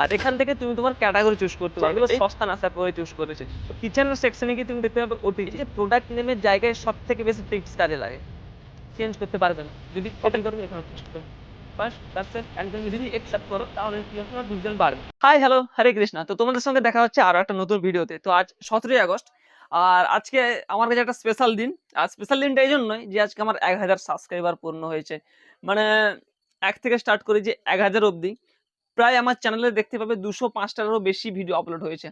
আর এখান থেকে তুমি তোমার ক্যাটাগরি চুজ করতে পারবে। এগুলো সস্তা না করে চুজ করেছে। কিচেনের সেকশনে গিয়ে তুমি দেখতে পাবে ওটিজি যে প্রোডাক্ট নেমের জায়গায় সবথেকে বেশি টিপস কাজে লাগে। চেঞ্জ করতে পারবে না। যদি কপি করবে এখানে চুজ করবে। বাস দ্যাটস ইট। এন্ড তুমি যদি অ্যাকসেপ্ট করো তাহলে কি হবে, তোমার ডিভিশন বাড়বে। হাই হ্যালো হরে কৃষ্ণা। তো তোমাদের সঙ্গে দেখা হচ্ছে আরো একটা নতুন ভিডিওতে। তো আজ 17ই আগস্ট। আর আজকে আমার কাছে একটা স্পেশাল দিন। আর স্পেশাল দিনটা এই জন্যই যে আজকে আমার 1000 সাবস্ক্রাইবার পূর্ণ হয়েছে। মানে 1 থেকে স্টার্ট করে যে 1000 অবধি প্রায় আমার চ্যানেলে দেখতে পাবে 205টারও বেশি ভিডিও আপলোড হয়েছে।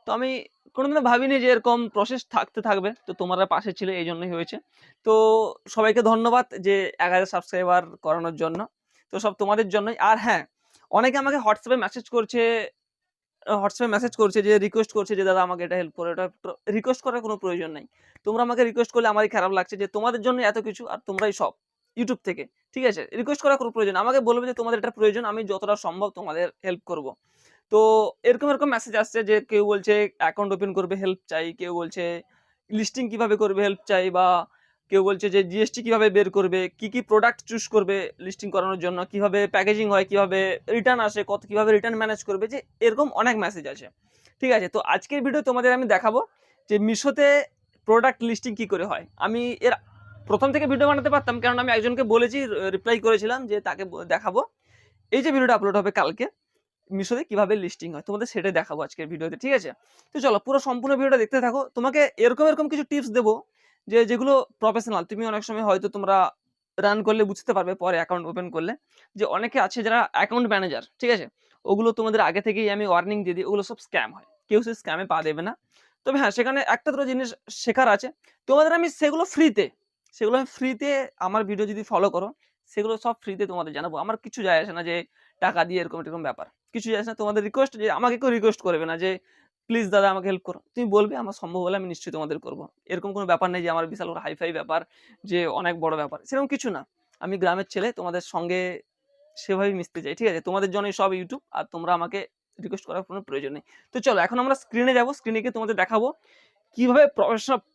তো আমি কোনোদিনও ভাবিনি যে এরকম প্রসেস থাকতে থাকবে। তো তোমরা পাশে ছিলে, এই জন্যই হয়েছে। তো সবাইকে ধন্যবাদ যে 1000 সাবস্ক্রাইবার করানোর জন্য। তো সব তোমাদের জন্যই। আর হ্যাঁ, অনেকে আমাকে হোয়াটসঅ্যাপে মেসেজ করছে যে রিকোয়েস্ট করছে যে দাদা আমাকে এটা হেল্প করো। এটা রিকোয়েস্ট করার কোনো প্রয়োজন নাই। তোমরা আমাকে রিকোয়েস্ট করলে আমারই খারাপ লাগছে যে তোমাদের জন্য এত কিছু আর তোমরাই সব ইউটিউব থেকে। ঠিক আছে, রিকোয়েস্ট করার কোনো প্রয়োজন, আমাকে বলবে যে তোমাদের এটা প্রয়োজন, আমি যতটা সম্ভব তোমাদের হেল্প করব। তো এরকম এরকম মেসেজ আসছে যে কেউ বলছে অ্যাকাউন্ট ওপেন করবে হেল্প চাই, কেউ বলছে লিস্টিং কিভাবে করবে হেল্প চাই, বা কেউ বলছে যে জিএসটি কিভাবে বের করবে, কি কি প্রোডাক্ট চুজ করবে লিস্টিং করানোর জন্য, কিভাবে প্যাকেজিং হয়, কিভাবে রিটার্ন আসে, কিভাবে রিটার্ন ম্যানেজ করবে, যে এরকম অনেক মেসেজ আছে। ঠিক আছে, তো আজকের ভিডিও তোমাদের আমি দেখাবো যে মিশোতে প্রোডাক্ট লিস্টিং কি করে হয়। আমি এর প্রথম থেকে ভিডিও বানাতে পারতাম, কারণ আমি একজনকে বলেছি, রিপ্লাই করেছিলাম যে তাকে দেখাবো। এই যে ভিডিওটা আপলোড হবে কালকে, মিশোতে কিভাবে লিস্টিং হয় তোমাদের সেটাই দেখাবো আজকের ভিডিওতে। ঠিক আছে, তো চলো পুরো সম্পূর্ণ ভিডিওটা দেখতে থাকো। তোমাকে এরকম এরকম কিছু টিপস দেবো যেগুলো প্রফেশনাল। তুমি অনেক সময় হয়তো তোমরা রান করলে বুঝতে পারবে পরে অ্যাকাউন্ট ওপেন করলে, যে অনেকে আছে যারা অ্যাকাউন্ট ম্যানেজার। ঠিক আছে, ওগুলো তোমাদের আগে থেকেই আমি ওয়ার্নিং দিয়ে দিই, ওগুলো সব স্ক্যাম হয়, কেউ সে স্ক্যামে পা দেবে না। তবে হ্যাঁ, সেখানে একটা দুটো জিনিস শেখার আছে তোমাদের। আমি সেগুলো ফ্রিতে আমার ভিডিও যদি ফলো করো, সেগুলো সব ফ্রিতে তোমাদের জানাবো। আমার কিছু যায় আসে না যে টাকা দিয়ে এরকম এরকম ব্যাপার, কিছু যায় আসে না। তোমাদের রিকোয়েস্ট, যে আমাকে কেউ রিকোয়েস্ট করবে না যে প্লিজ দাদা আমাকে হেল্প করো, তুমি বলবে আমার সম্ভব হলে আমি নিশ্চয়ই তোমাদের করবো। এরকম কোনো ব্যাপার নেই যে আমার বিশাল বড় হাইফাই ব্যাপার, যে অনেক বড় ব্যাপার, সেরকম কিছু না। আমি গ্রামের ছেলে, তোমাদের সঙ্গে সেভাবেই মিশতে চাই। ঠিক আছে, তোমাদের জন্যই সব ইউটিউব, আর তোমরা আমাকে রিকোয়েস্ট করার কোনো প্রয়োজন নেই। তো চলো এখন আমরা স্ক্রিনে যাবো, স্ক্রিনে গিয়ে তোমাদের দেখাবো কিভাবে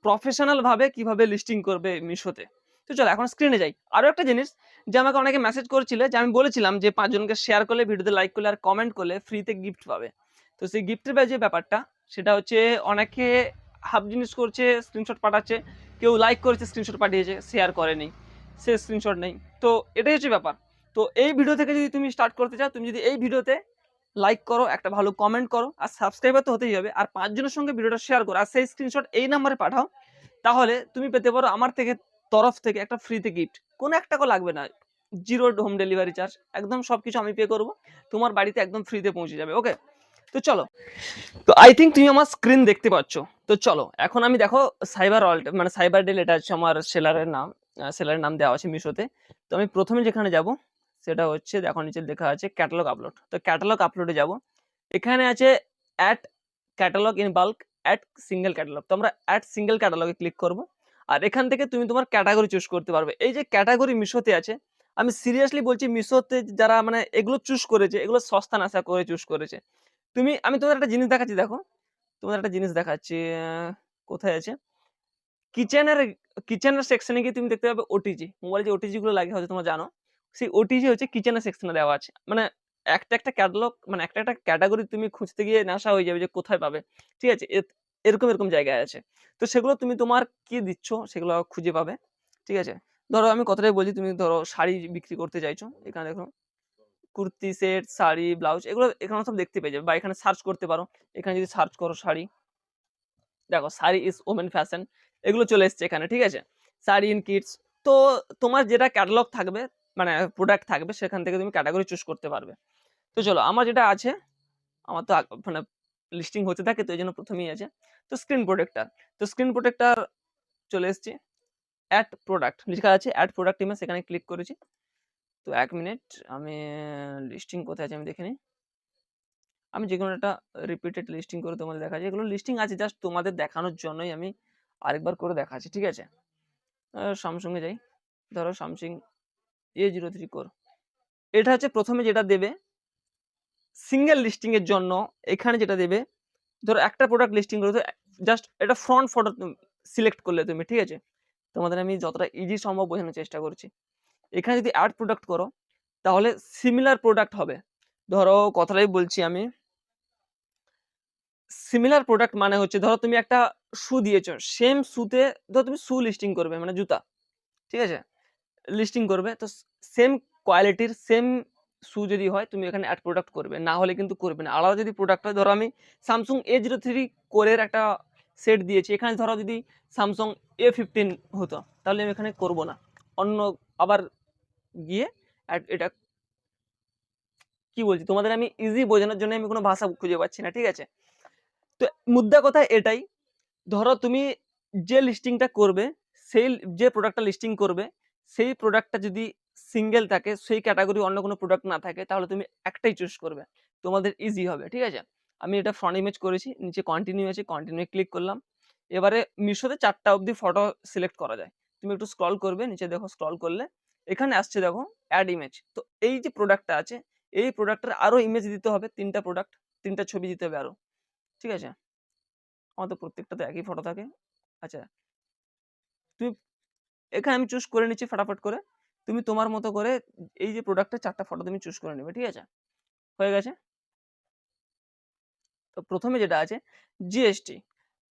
প্রফেশনাল ভাবে কিভাবে লিস্টিং করবে মিশোতে। তো চলো এখন স্ক্রিনে যাই। আরো একটা জিনিস, যে আমাকে অনেকে মেসেজ করেছিল, যে আমি বলেছিলাম যে 5 জনকে শেয়ার করলে, ভিডিওতে লাইক করলে আর কমেন্ট করলে ফ্রিতে গিফট পাবে। তো সেই গিফটের যে ব্যাপারটা, সেটা হচ্ছে অনেকে হাফ জিনিস করছে, স্ক্রিনশট পাঠাচ্ছে, কেউ লাইক করেছে স্ক্রিনশট পাঠিয়েছে, শেয়ার করেনি, সে স্ক্রিনশট নেই। তো এটাই হচ্ছে ব্যাপার। তো এই ভিডিও থেকে যদি তুমি স্টার্ট করতে চাও, তুমি যদি এই ভিডিওতে লাইক করো, একটা ভালো কমেন্ট করো, আর সাবস্ক্রাইবার তো হতেই হবে, আর 5 জনের সঙ্গে ভিডিওটা শেয়ার করো, আর সেই স্ক্রিনশট এই নাম্বারে পাঠাও, তাহলে তুমি পেতে পারো আমার থেকে তরফ থেকে একটা ফ্রিতে গিফট। কোনো এক টাকা লাগবে না, জিরো হোম ডেলিভারি চার্জ, একদম সবকিছু আমি পে করব, তোমার বাড়িতে একদম ফ্রিতে পৌঁছে যাবে। ওকে, তো চলো। তো আই থিঙ্ক তুমি আমার স্ক্রিন দেখতে পাচ্ছ। তো চলো এখন আমি দেখো সাইবার ওয়ার্ল্ড, মানে সাইবার ডেল, এটা হচ্ছে আমার সেলারের নাম দেওয়া আছে মিশোতে। তো আমি প্রথমে যেখানে যাব সেটা হচ্ছে, দেখো নিচে লেখা আছে ক্যাটালগ আপলোড। তো ক্যাটালগ আপলোডে যাব, এখানে আছে add catalogue in bulk, add single catalogue. তো আমরা অ্যাড সিঙ্গেল ক্যাটালগে ক্লিক করব, আর এখান থেকে তুমি তোমার ক্যাটাগরি চুজ করতে পারবে। এই যে ক্যাটাগরি মিশোতে আছে, আমি সিরিয়াসলি বলছি, মিশোতে যারা মানে এগুলো চুজ করেছে, এগুলো সস্তা নাসা করে চুজ করেছে। আমি তোমাদের একটা জিনিস দেখাচ্ছি, দেখো তোমাদের একটা জিনিস দেখাচ্ছি, কোথায় আছে, কিচেনের কিচেনের সেকশনে গিয়ে তুমি দেখতে পাবে ওটিজি। মোবাইলে যে ওটিজি গুলো লাগে হয়তো তোমরা জানো, সেই ওটিজি হচ্ছে কিচেনের সেকশনে দেওয়া আছে। মানে একটা একটা ক্যাটালগ, মানে একটা একটা ক্যাটাগরি তুমি খুঁজতে গিয়ে নেশা হয়ে যাবে যে কোথায় পাবে। ঠিক আছে, এরকম এরকম জায়গায় আছে। তো সেগুলো তুমি তোমার কি দিচ্ছ সেগুলো খুঁজে পাবে। ঠিক আছে, ধরো আমি কথাটাই বলছি, তুমি ধরো শাড়ি বিক্রি করতে চাইছো, এখানে দেখো কুর্তি সেট, শাড়ি, ব্লাউজ, এগুলো এখানে সব দেখতে পেয়ে যাবে, বা এখানে সার্চ করতে পারো। এখানে যদি সার্চ করো শাড়ি, দেখো শাড়ি ইজ ওমেন ফ্যাশন, এগুলো চলে এসছে এখানে। ঠিক আছে, শাড়ি ইন কিডস। তো তোমার যেটা ক্যাটালগ থাকবে, মানে প্রোডাক্ট থাকবে, সেখান থেকে তুমি ক্যাটাগরি চুজ করতে পারবে। তো চলো, আমার যেটা আছে, আমার তো মানে লিস্টিং হতে থাকে, তো এই জন্য প্রথমেই আছে। তো স্ক্রিন প্রোটেক্টর, তো স্ক্রিন প্রোটেক্টর চলে এসছে, অ্যাড প্রোডাক্ট লেখা আছে, অ্যাড প্রোডাক্ট ইমেজ, সেখানে ক্লিক করেছি। তো 1 মিনিট, আমি লিস্টিং কোথায় আছে আমি দেখে নিই। আমি যেকোনো একটা রিপিটেড লিস্টিং করে তোমাদের দেখাচ্ছি, এগুলো লিস্টিং আছে জাস্ট তোমাদের দেখানোর জন্যই আমি আরেকবার করে দেখাচ্ছি। ঠিক আছে, স্যামসাং এ যাই, ধরো স্যামসাং A03 কোর, এটা হচ্ছে প্রথমে যেটা দেবে সিঙ্গেল লিস্টিং এর জন্য। এখানে যেটা দেবে, ধরো একটা প্রোডাক্ট লিস্টিং করে, তো জাস্ট এটা ফ্রন্ট ফটো সিলেক্ট করলে তুমি। ঠিক আছে, তোমাদের আমি যতটা ইজি সম্ভব বোঝানোর চেষ্টা করছি। এখানে যদি অ্যাড প্রোডাক্ট করো, তাহলে সিমিলার প্রোডাক্ট হবে। ধরো কথাটাই বলছি আমি, সিমিলার প্রোডাক্ট মানে হচ্ছে ধরো তুমি একটা শু দিয়েছো, সেম শুতে ধরো তুমি শু লিস্টিং করবে মানে জুতা, ঠিক আছে, লিস্টিং করবে, তো সেম কোয়ালিটির সেম শু যদি হয় তুমি এখানে অ্যাড প্রোডাক্ট করবে, না হলে কিন্তু করবে না। আলাদা যদি প্রোডাক্ট হয়, ধরো আমি স্যামসুং A03 কোরের একটা সেট দিয়েছি, এখানে ধরো যদি স্যামসুং A15 হতো তাহলে আমি এখানে করব না, অন্য আবার গিয়ে এটা কি বলছি তোমাদের আমি ইজি বোঝানোর জন্য আমি কোনো ভাষা খুঁজে পাচ্ছি না, ঠিক আছে। তো মুদ্রা কথা এটাই, ধরো তুমি যে লিস্টিংটা করবে, সেই যে প্রোডাক্টটা লিস্টিং করবে সেই প্রোডাক্টটা যদি সিঙ্গেল থাকে, সেই ক্যাটাগরি অন্য কোনো প্রোডাক্ট না থাকে, তাহলে তুমি একটাই চুজ করবে, তোমাদের ইজি হবে, ঠিক আছে। আমি এটা ফ্রন্ট ইমেজ করেছি, নিচে কন্টিনিউ আছে, কন্টিনিউ ক্লিক করলাম। এবারে মিশোতে 4টা অবধি ফটো সিলেক্ট করা যায়, তুমি একটু স্ক্রল করবে নিচে, দেখো স্ক্রল করলে এখানে আসছে দেখো অ্যাড ইমেজ। তো এই যে প্রোডাক্টটা আছে, এই প্রোডাক্টের আরো ইমেজ দিতে হবে, 3টা প্রোডাক্ট, 3টা ছবি দিতে হবে আরো, ঠিক আছে। আমার তো প্রত্যেকটাতে একই ফটো থাকে। আচ্ছা, তুমি এখানে আমি চুজ করে নিচ্ছি ফটাফট করে, তুমি তোমার মতো করে এই যে প্রোডাক্টের 4টা ফটো তুমি চুজ করে নেবে, ঠিক আছে, হয়ে গেছে। তো প্রথমে যেটা আছে জিএসটি,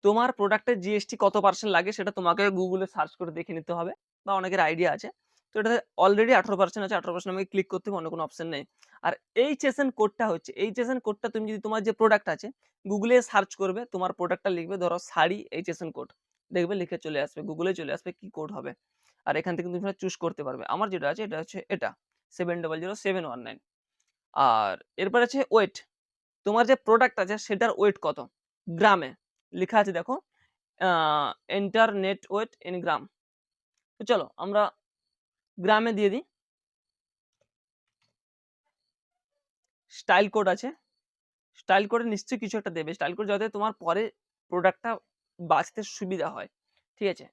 তোমার প্রোডাক্টের জিএসটি কত পার্সেন্ট লাগে সেটা তোমাকে গুগলে সার্চ করে দেখে নিতে হবে, বা অনেকের আইডিয়া আছে। তো এটাতে অলরেডি 18% আছে, 18% আমাকে ক্লিক করতে হবে, অন্য কোনো অপশন নেই। আর এইচএসএন কোডটা হচ্ছে, এইচএসএন কোডটা তুমি যদি তোমার যে প্রোডাক্ট আছে গুগলে সার্চ করবে, তোমার প্রোডাক্টটা লিখবে, ধরো শাড়ি এইচএসএন কোড, দেখবে লিখে চলে আসবে, গুগলে চলে আসবে কি কোড হবে, আর এখান থেকে তুমি চুজ করতে পারবে। আমার যেটা আছে এটা হচ্ছে এটা 700719। আর এরপর আছে ওয়েট, তোমার যে প্রোডাক্ট আছে সেটার ওয়েট কত গ্রামে, লেখা আছে দেখো এন্টার নেট ওয়েট ইন গ্রাম। তো চলো আমরা গ্রামে দিয়ে দিই। স্টাইল কোড আছে, স্টাইল কোডে নিশ্চয়ই কিছু একটা দেবে, স্টাইল কোড যাতে তোমার পরে প্রোডাক্টটা বাঁচতে সুবিধা হয়, ঠিক আছে।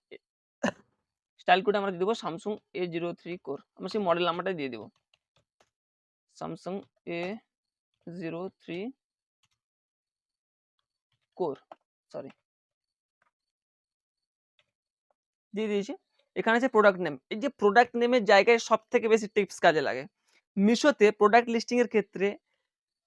স্টাইল কোডে আমরা দিয়ে দেবো স্যামসুং A03 কোর, আমরা সেই মডেল নাম্বারটাই দিয়ে দেবো, স্যামসুং A03 কোর, সরি দিয়ে দিয়েছি। এখানে আছে প্রোডাক্ট নেম, এই যে প্রোডাক্ট নেমের জায়গায় সব থেকে বেশি টিপস কাজে লাগে। মিশোতে প্রোডাক্ট লিস্টিং এর ক্ষেত্রে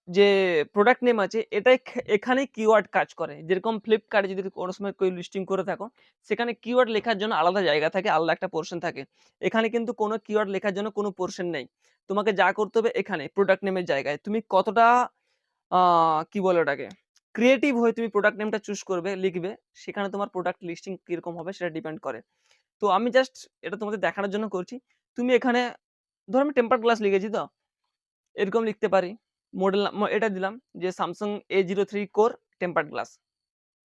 যে প্রোডাক্ট নেম আছে এটাই এখানে কিওয়ার্ড কাজ করে, যেরকম ফ্লিপকার্টে যদি কোনো সময় কেউ লিস্টিং করে থাকো সেখানে কিওয়ার্ড লেখার জন্য আলাদা জায়গা থাকে, আলাদা একটা পোর্শন থাকে। এখানে কিন্তু কোনো কিওয়ার্ড লেখার জন্য কোনো পোর্শন নেই, তোমাকে যা করতে হবে এখানে প্রোডাক্ট নেমের জায়গায় তুমি কতটা কি বলে ওটাকে ক্রিয়েটিভ হয়ে তুমি প্রোডাক্ট নেমটা চুজ করবে লিখবে, সেখানে তোমার প্রোডাক্ট লিস্টিং কিরকম হবে সেটা ডিপেন্ড করে। তো আমি জাস্ট এটা তোমাদের দেখানোর জন্য করছি। তুমি এখানে ধরো আমি টেম্পার গ্লাস লিখেছি, তো এরকম লিখতে পারি, মডেল এটা দিলাম যে Samsung A03 core tempered glass,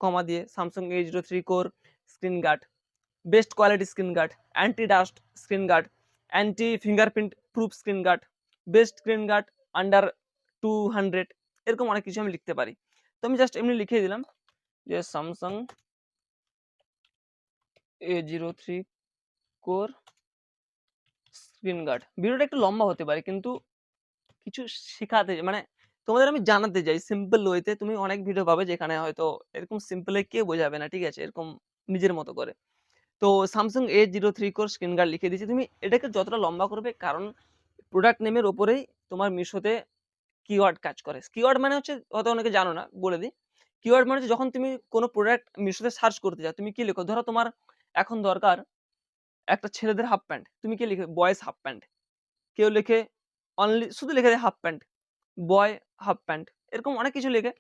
comma দিয়ে Samsung A03 core screen guard, best quality screen guard, anti dust screen guard, anti fingerprint proof screen guard, best screen guard under 200, এরকম অনেক কিছু আমি লিখতে পারি। তো আমি জাস্ট এমনি লিখে দিলাম যে Samsung A03 core screen guard. ভিডিওটা একটু লম্বা হতে পারে কিন্তু কিছু শেখাতে মানে তোমাদের আমি জানাতে চাই সিম্পল ওয়েতে, তুমি অনেক ভিডিও পাবে যেখানে হয়তো এরকম সিম্পলে কেউ বোঝাবে না, ঠিক আছে, এরকম নিজের মতো করে। তো Samsung A03 core screen guard লিখে দিয়েছি, তুমি এটাকে যতটা লম্বা করবে, কারণ প্রোডাক্ট নেমের ওপরেই তোমার মিশোতে কিওয়ার্ড কাজ করে। কিওয়ার্ড মানে হচ্ছে হয়তো অনেকে জানো না, বলে দিই। কিওয়ার্ড মানে হচ্ছে যখন তুমি কোনো প্রোডাক্ট মিশোতে সার্চ করতে যাও, তুমি কি লেখো, ধরো তোমার এখন দরকার একটা ছেলেদের হাফ প্যান্ট, তুমি কি লিখে বয়েজ হাফ প্যান্ট, কেউ লিখে অনলি শুধু লিখে দেয় হাফ প্যান্ট, বয় হাফ প্যান্ট, এরকম অনেক কিছু লিখে।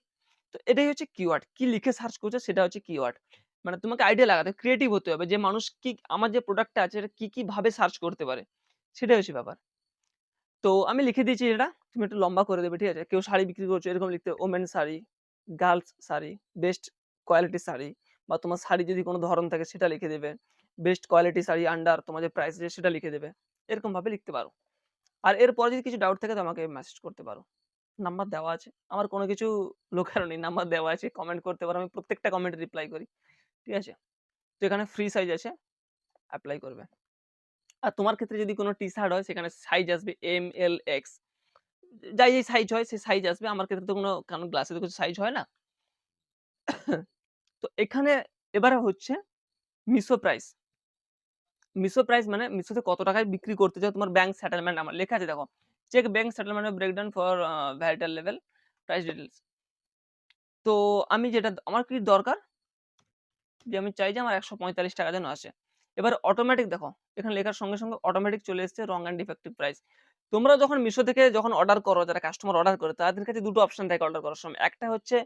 তো এটাই হচ্ছে কিওয়ার্ড, কি লিখে সার্চ করছে সেটা হচ্ছে কিওয়ার্ড। মানে তোমাকে আইডিয়া লাগাতে ক্রিয়েটিভ হতে হবে যে মানুষ কি আমার যে প্রোডাক্টটা আছে এটা কি কি ভাবে সার্চ করতে পারে, সেটাই হচ্ছে ব্যাপার। তো আমি লিখে দিয়েছি এটা, তুমি একটু লম্বা করে দেবে, ঠিক আছে। কেউ শাড়ি বিক্রি করছো এরকম লিখতে, women sari, girls sari, best quality sari, বা তোমার শাড়ি যদি কোনো ধরন থাকে সেটা লিখে দেবে, বেস্ট কোয়ালিটি শাড়ি আন্ডার তোমার যে প্রাইস আছে সেটা লিখে দেবে, এরকম ভাবে লিখতে পারো। আর এরপরে যদি কিছু ডাউট থাকে তো আমাকে মেসেজ করতে পারো, নাম্বার দেওয়া আছে, আমার কোনো কিছু লুকানো নেই, নাম্বার দেওয়া আছে, কমেন্ট করতে পারো, আমি প্রত্যেকটা কমেন্টে রিপ্লাই করি, ঠিক আছে। তো এখানে ফ্রি সাইজ আছে, অ্যাপ্লাই করবে। আর তোমার ক্ষেত্রে যদি কোনো টি শার্ট হয় সেখানে সাইজ আসবে ML X, যাই যেই সাইজ হয় সেই সাইজ আসবে। আমার ক্ষেত্রে তো কোনো, কারণ গ্লাসে তো কিছু সাইজ হয় না। তো এখানে এবারে হচ্ছে মিশো প্রাইস। মিশো প্রাইস মানে মিশোতে কত টাকায় বিক্রি করতে চাও, তোমার ব্যাংক সেটেলমেন্ট আমার লেখা আছে দেখো, check bank settlement breakdown for varietal level price details. তো আমি যেটা আমার কি দরকার, যে আমি চাই যে আমার 145 টাকা যেন আসে। এবার অটোমেটিক দেখো, এখানে লেখার সঙ্গে সঙ্গে অটোমেটিক চলে এসছে রং অ্যান্ড ডিফেক্টিভ প্রাইস। তোমরা যখন মিশো থেকে যখন অর্ডার করো, যারা কাস্টমার অর্ডার করে তাদের কাছে দুটো অপশন থাকে অর্ডার করার সময়। একটা হচ্ছে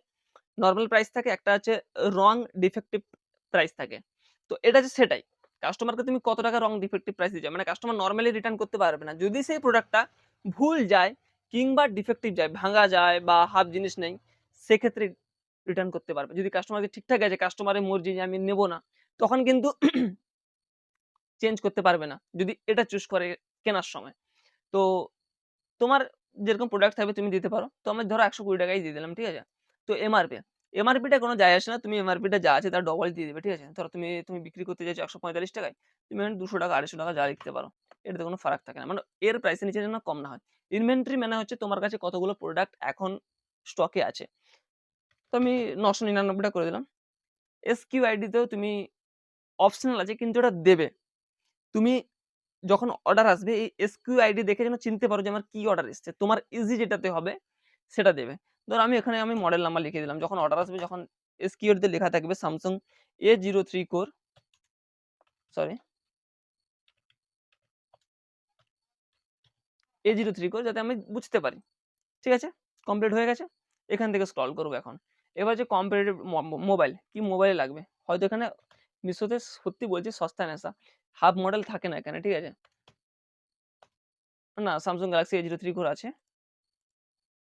নরমাল প্রাইস থাকে, একটা হচ্ছে রং ডিফেক্টিভ প্রাইস থাকে। তো এটা হচ্ছে সেটাই, কাস্টমারকে তুমি কত টাকা রং ডিফেক্টিভ প্রাইস দিচ্ছ, মানে কাস্টমার নরমালি রিটার্ন করতে পারবে না যদি সেই প্রোডাক্টটা ভুল যায় কিংবা ডিফেক্টিভ যায়, ভাঙা যায় বা হাফ জিনিস নেই, সেক্ষেত্রে রিটার্ন করতে পারবে। যদি কাস্টমারকে ঠিকঠাক আছে, কাস্টমারের মর্জি যে আমি নেবো না, তখন কিন্তু চেঞ্জ করতে পারবে না যদি এটা চুজ করে কেনার সময়। তো তোমার যেরকম প্রোডাক্ট থাকবে তুমি দিতে পারো। তো আমি ধরো 120 টাকাই দিয়ে দিলাম, ঠিক আছে। তো এমআরপিটা কোনো যায় আসে না, তুমি এমআরপিটা যা আছে তার ডবল দিয়ে দিবে, ঠিক আছে। ধরো তুমি বিক্রি করতে চাইছো 145 টাকায়, তুমি 200 টাকা 250 টাকা যা লিখতে পারো, এটাতে কোনো ফারাক থাকে না, মানে এর প্রাইসের নিচে যেন কম না হয়। ইনভেন্টরি মানে হচ্ছে তোমার কাছে কতগুলো প্রোডাক্ট এখন স্টকে আছে। তো আমি 999টা করে দিলাম। এসকিউআইডি তেও তুমি অপশনাল আছে, কিন্তু এটা দেবে। তুমি যখন অর্ডার আসবে এই এসকিউআইডি দেখে যেন চিনতে পারো যে আমার কি অর্ডার এসছে, তোমার ইজি যেটাতে হবে সেটা দেবে। ধর আমি এখানে মডেল নাম্বার লিখে দিলাম, যখন অর্ডার আসবে, যখন এসকিউআইডি লেখা থাকবে Samsung A03 core, sorry A03 core, যাতে আমি বুঝতে পারি। ঠিক আছে, কমপ্লিট হয়ে গেছে। এখান থেকে স্ক্রল করবো এখন। এবার যে কম্পারেটিভ মোবাইল, কি মোবাইল লাগবে, হয়তো এখানে মিশোতে সত্যি বলছি সস্তা নেশা, হাফ মডেল থাকে না এখানে, ঠিক আছে। না, স্যামসাং গ্যালাক্সি A03 কোর আছে,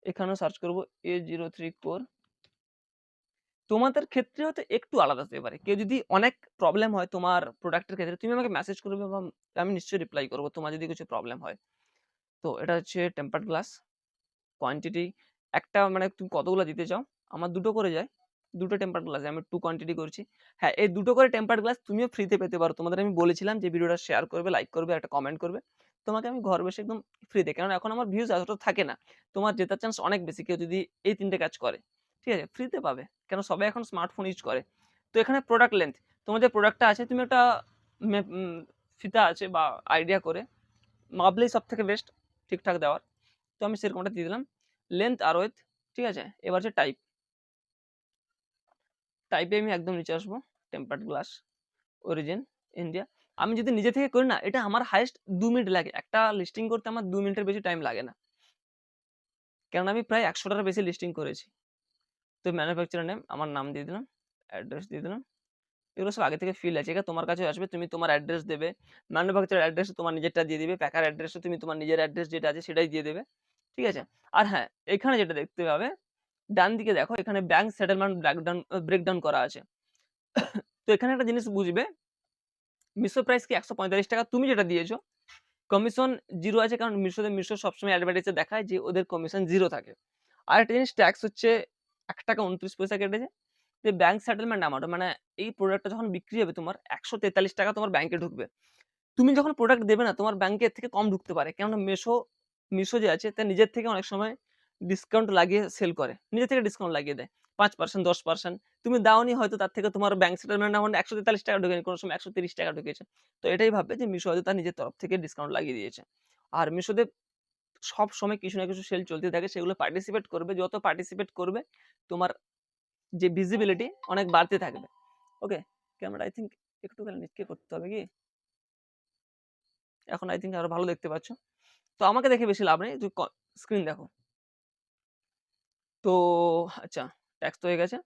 এখানেও সার্চ করবো A03 কোর। তোমাদের ক্ষেত্রে হয়তো একটু আলাদা হতে পারে, কেউ যদি অনেক প্রবলেম হয় তোমার প্রোডাক্টের ক্ষেত্রে, তুমি আমাকে মেসেজ করবে বা আমি নিশ্চয়ই রিপ্লাই করবো তোমার যদি কিছু প্রবলেম হয়। তো এটা হচ্ছে টেম্পার্ড গ্লাস, কোয়ান্টিটি একটা, মানে তুমি কতগুলো দিতে চাও, আমার দুটো করে যায়, দুটো টেম্পার্ড গ্লাস আমি 2 কোয়ান্টিটি করছি। হ্যাঁ, এই দুটো করে টেম্পার্ড গ্লাস তুমিও ফ্রিতে পেতে পারো। তোমাদের আমি বলেছিলাম যে ভিডিওটা শেয়ার করবে, লাইক করবে, একটা কমেন্ট করবে, তোমাকে আমি ঘর বসে একদম ফ্রিতে, কারণ এখন আমার ভিউজ এতটা থাকে না, তোমার জেতার চান্স অনেক বেশি কেউ যদি এই 3টে কাজ করে, ঠিক আছে, ফ্রিতে পাবে, কেন সবাই এখন স্মার্টফোন ইউজ করে। তো এখানে প্রোডাক্ট লেন্থ, তোমার যে প্রোডাক্টটা আছে তুমি একটা ফিতা আছে বা আইডিয়া করে মাপলেই সব থেকে বেস্ট ঠিকঠাক দেওয়ার। তো আমি সেরকমটা দিয়ে দিলাম, লেন্থ আর ওয়েথ, ঠিক আছে। এবার হচ্ছে টাইপে আমি একদম নিচে আসবো, টেম্পার্ড গ্লাস, অরিজিন ইন্ডিয়া। আমি যদি নিজে থেকে করি না, এটা আমার হাইস্ট 2 মিনিট লাগে, একটা লিস্টিং করতে আমার 2 মিনিটের বেশি টাইম লাগে না, কারণ আমি প্রায় 100টার বেশি লিস্টিং করেছি। তো ম্যানুফ্যাকচারার নেম, আমার নাম দিয়ে দিলাম, অ্যাড্রেস দিয়ে দিলাম, এগুলো সব আগে থেকে ফিল আছে, এটা তোমার কাছে আসবে, তুমি তোমার অ্যাড্রেস দেবে, ম্যানুফ্যাকচারার অ্যাড্রেস তোমার নিজেরটা দিয়ে দিবে, প্যাকার অ্যাড্রেসে তুমি তোমার নিজের অ্যাড্রেস যেটা আছে সেটাই দিয়ে দেবে, ঠিক আছে। আর হ্যাঁ, এখানে যেটা দেখতে পাবে ডান দিকে দেখো, এখানে ব্যাংক সেটেলমেন্ট ব্রেকডাউন করা আছে। তো এখানে একটা জিনিস বুঝবে, মিশো প্রাইস কি 145 টাকা, তুমি যেটা দিয়েছো কমিশন জিরো আছে, কারণ মিশো সবসময় অ্যাডভার্টাইজে দেখায় যে ওদের কমিশন জিরো থাকে। আর একটা জিনিস ট্যাক্স হচ্ছে 1 টাকা 29 পয়সা কেটেছে। যে ব্যাংক সেটেলমেন্ট অ্যামাউন্ট, মানে এই প্রোডাক্টটা যখন বিক্রি হবে তোমার 143 টাকা তোমার ব্যাংকে ঢুকবে। তুমি যখন প্রোডাক্ট দেবে না, তোমার ব্যাংকে এর থেকে কম ঢুকতে পারে, কেননা মিশো যে আছে তার নিজের থেকে অনেক সময় ডিসকাউন্ট লাগিয়ে সেল করে, নিজে থেকে ডিসকাউন্ট লাগিয়ে দেয় 5% 10%, তুমি দাওনি হয়তো, তার থেকে তোমার ব্যাংক সেটেলমেন্ট অ্যামাউন্ট 143 টাকা ঢুকেনি, কোনো সময় 130 টাকা ঢুকেছে। তো এটাই ভাববে যে মিশো হয়তো তার নিজের তরফ থেকে ডিসকাউন্ট লাগিয়ে দিয়েছে। আর মিশোতে সব সময় কিছু না কিছু সেল চলতে থাকে, সেগুলো পার্টিসিপেট করবে, যত পার্টিসিপেট করবে তোমার যে ভিজিবিলিটি অনেক বাড়তে থাকবে। ওকে, ক্যামেরা আই থিঙ্ক একটুখানি নিচকে করতে হবে কি, এখন আই থিঙ্ক আরো ভালো দেখতে পাচ্ছ। তো আমাকে দেখে বেশি লাভ নেই, তুই স্ক্রিন দেখো। তো আচ্ছা, ট্যাক্স তো হয়ে গেছে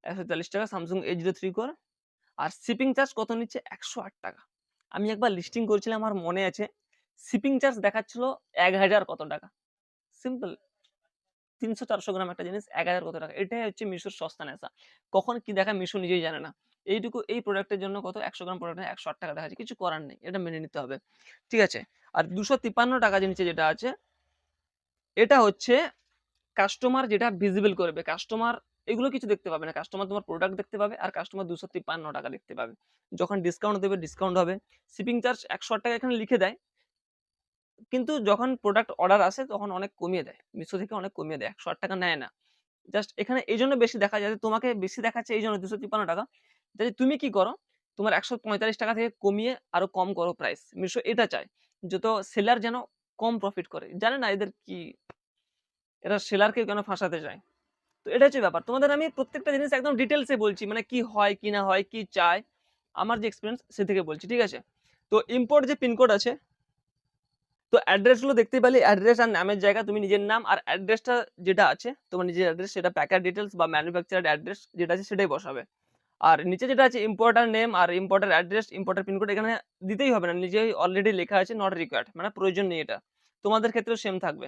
140 টাকা স্যামসাং A03 কোর। আর শিপিং চার্জ কত নিচ্ছে, 108 টাকা। আমি একবার লিস্টিং করেছিলাম, আমার মনে আছে শিপিং চার্জ দেখাচ্ছিল 1000 কত টাকা। সিম্পল, 300-400 গ্রাম একটা জিনিস 1000 কত টাকা, এটাই হচ্ছে মিশোর সস্তা নেশা। কখন কি দেখা মিশো নিজেই জানে না। এইটুকু এই প্রোডাক্টের জন্য কত 100 গ্রাম প্রোডাক্ট 108 টাকা দেখাচ্ছে, কিছু করার নেই, এটা মেনে নিতে হবে, ঠিক আছে। আর 253 টাকা জিনিসে যেটা আছে, এটা হচ্ছে কাস্টমার যেটা ভিজিবল করবে, কাস্টমার এগুলো কিছু দেখতে পাবে না, কাস্টমার তোমার প্রোডাক্ট দেখতে পাবে, আর কাস্টমার 253 টাকা দেখতে পাবে। যখন ডিসকাউন্ট দেবে ডিসকাউন্ট হবে, শিপিং চার্জ 108 টাকা এখানে লিখে দেয়, কিন্তু যখন প্রোডাক্ট অর্ডার আসে তখন অনেক কমিয়ে দেয়, মিশো থেকে অনেক কমিয়ে দেয়, 108 টাকা নেয় না। জাস্ট এখানে এই জন্য বেশি দেখা যায়, তোমাকে বেশি দেখাচ্ছে এই জন্য 253 টাকা, যাতে তুমি কি করো, তোমার 145 টাকা থেকে কমিয়ে আরো কম করো প্রাইস। মিশো এটা চায় যত সেলার যেন কম প্রফিট করে, জানে না এদের কি, এরা সেলারকে কেন ফাঁসাতে চায়। তো এটা হচ্ছে ব্যাপার। তোমাদের আমি প্রত্যেকটা জিনিস একদম ডিটেইলসে বলছি, মানে কি হয়, কি না হয়, কি চায়, আমার যে এক্সপেরিয়েন্স সে থেকে বলছি, ঠিক আছে? তো ইম্পোর্ট যে পিন কোড আছে, তো অ্যাড্রেস গুলো দেখতেই পেলে, অ্যাড্রেস আর নামের জায়গা তুমি নিজের নাম আর অ্যাড্রেসটা যেটা আছে তোমার নিজের অ্যাড্রেস, সেটা প্যাকেট ডিটেইলস বা ম্যানুফ্যাকচারার অ্যাড্রেস যেটা আছে সেটাই বসাবে। আর নিচে যেটা আছে ইম্পোর্টার নেম আর importer address, importer pin code এখানে দিতেই হবে না, নিজেই অলরেডি লেখা আছে নট রিকোয়ার্ড, মানে প্রয়োজন নেই এটা। তোমাদের ক্ষেত্রেও সেম থাকবে।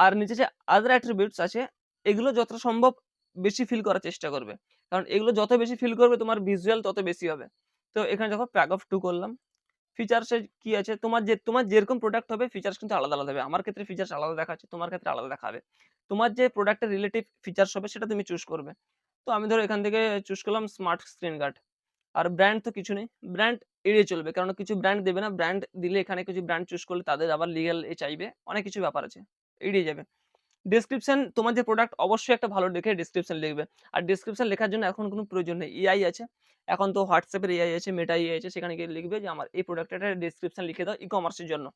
আর নিচে যে আদার অ্যাট্রিবিউটস আছে, এগুলো যতটা সম্ভব বেশি ফিল করার চেষ্টা করবে। কারণ এগুলো যত বেশি ফিল করবে তোমার ভিজুয়াল তত বেশি হবে। তো এখানে দেখো প্যারাগ্রাফ 2 করলাম। ফিচার্স এ কি আছে, তোমার যেরকম প্রোডাক্ট হবে ফিচার্স কিন্তু আলাদা, আলাদা হবে। আমার ক্ষেত্রে ফিচার্স আলাদা দেখাচ্ছে, তোমার ক্ষেত্রে আলাদা দেখাবে। তোমার যে প্রোডাক্টের রিলেটিভ ফিচার্স হবে সেটা তুমি চুজ করবে। তো আমি ধরো এখান থেকে চুজ করলাম স্মার্ট স্ক্রিন গার্ড। আর ব্র্যান্ড তো কিছু নেই, ব্র্যান্ড এড়িয়ে চলবে, কারণ কিছু ব্র্যান্ড দেবে না, ব্র্যান্ড দিলে এখানে কিছু ব্র্যান্ড চুজ করলে তাদের আবার লিগ্যাল চাইবে, অনেক কিছু ব্যাপার আছে, এড়িয়ে যাবে। ডেসক্রিপশন, তোমার যে প্রোডাক্ট অবশ্যই একটা ভালো দেখে ডেসক্রিপশন লিখবে। আর ডেসক্রিপশন লেখার জন্য এখন কোনো প্রয়োজন নেই, এআই আছে। এখন তো হোয়াটসঅ্যাপের এআই আছে, মেটা এআই আছে, সেখানে গিয়ে লিখবে যে আমার এই প্রোডাক্টের একটা ডেসক্রিপশন লিখে দাও ই কমার্সের জন্য।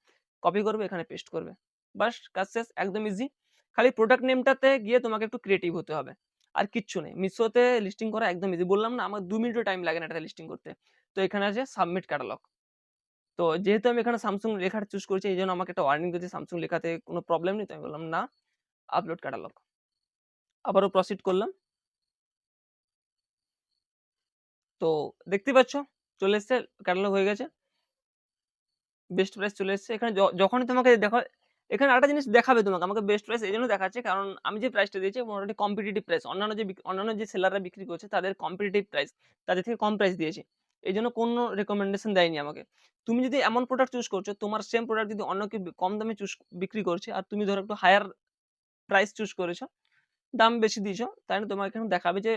কপি করবে, এখানে পেস্ট করবে, বাস কাজ শেষ, একদম ইজি। খালি প্রোডাক্ট নেমটাতে গিয়ে তোমাকে একটু ক্রিয়েটিভ হতে হবে, আর কিচ্ছু নেই। মিশোতে লিস্টিং করা একদম ইজি, বললাম না আমার 2 মিনিটও টাইম লাগে না এটা লিস্টিং করতে। তো এখানে আছে সাবমিট ক্যাটালগ। তো যেহেতু আমি এখানে স্যামসুং লেখাটা চুজ করেছি, এই জন্য আমাকে একটা ওয়ার্নিং দিয়েছে স্যামসুং লেখাতে কোনো প্রবলেম নেই। তো আমি বললাম না, আপলোড ক্যাটালগ। আবারও প্রসিড করলাম। তো দেখতেই পাচ্ছ চলে এসছে, ক্যাটালগ হয়ে গেছে, বেস্ট প্রাইস চলে এসছে। এখানে যখনই তোমাকে দেখো, এখানে একটা জিনিস দেখাবে তোমাকে, আমাকে বেস্ট প্রাইস এই জন্য দেখাচ্ছে কারণ আমি যে প্রাইসটা দিয়েছি মোটামুটি কম্পিটিটিভ প্রাইস, অন্যান্য যে সেলাররা বিক্রি করছে তাদের কম্পিটিটিভ প্রাইস, তাদের থেকে কম প্রাইস দিয়েছি। এই জন্য কোনো রেকমেন্ডেশন দেয়নি আমাকে। তুমি যদি এমন প্রোডাক্ট চুজ করছো, তোমার সেম প্রোডাক্ট যদি অন্য কেউ কম দামে বিক্রি করছে আর তুমি ধরো একটু হায়ার প্রাইস চুজ করেছো, দাম বেশি দিয়েছো, তাহলে তোমার এখানে দেখাবে যে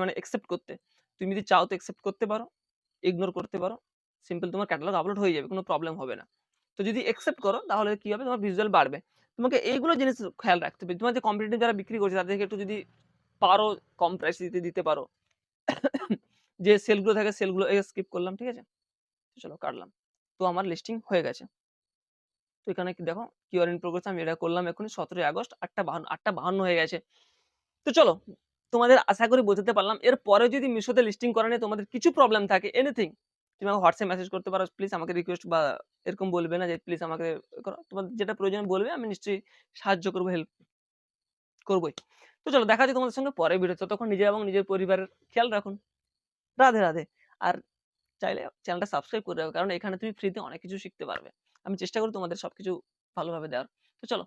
মানে একসেপ্ট করতে। তুমি যদি চাও তো একসেপ্ট করতে পারো, ইগনোর করতে পারো, সিম্পল তোমার ক্যাটালগ আপলোড হয়ে যাবে, কোনো প্রবলেম হবে না। তো যদি একসেপ্ট করো তাহলে কি হবে, তোমার ভিজুয়াল বাড়বে। তোমাকে এইগুলো জিনিস খেয়াল রাখতে হবে। তোমার যে কম্পিটিটিভ যারা বিক্রি করছে তাদেরকে একটু যদি পারো কম প্রাইস দিতে পারো। যে সেলগুলো থাকে সেলগুলো স্কিপ করলাম, ঠিক আছে? চলো কাটলাম। তো আমার লিস্টিং হয়ে গেছে। তো এখানে কি দেখো কিউআর ইন প্রোগ্রেস, আমি এটা করলাম এখনই 17 আগস্ট 8টা 52 হয়ে গেছে। তো চলো, তোমাদের আশা করি বোঝাতে পারলাম। এরপরে যদি মিশোতে লিস্টিং করা নিয়ে তোমাদের কিছু প্রবলেম থাকে, এনিথিং, তুমি আমাকে হোয়াটসঅ্যাপ মেসেজ করতে পারো। প্লিজ আমাকে রিকোয়েস্ট বা এরকম বলবে না যে প্লিজ আমাকে করো। তোমার যেটা প্রয়োজন বলবে, আমি নিশ্চয়ই সাহায্য করবো, হেল্প করবোই। তো চলো দেখা যায় তোমাদের সঙ্গে পরে ভিডিও। ততক্ষণ নিজে এবং নিজের পরিবারের খেয়াল রাখুন। রাধে রাধে। আর চাইলে চ্যানেলটা সাবস্ক্রাইব করে রাখো, কারণ এখানে তুমি ফ্রিতে অনেক কিছু শিখতে পারবে। আমি চেষ্টা করি তোমাদের সবকিছু ভালোভাবে দেওয়ার। তো চলো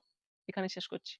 এখানে শেষ করছি।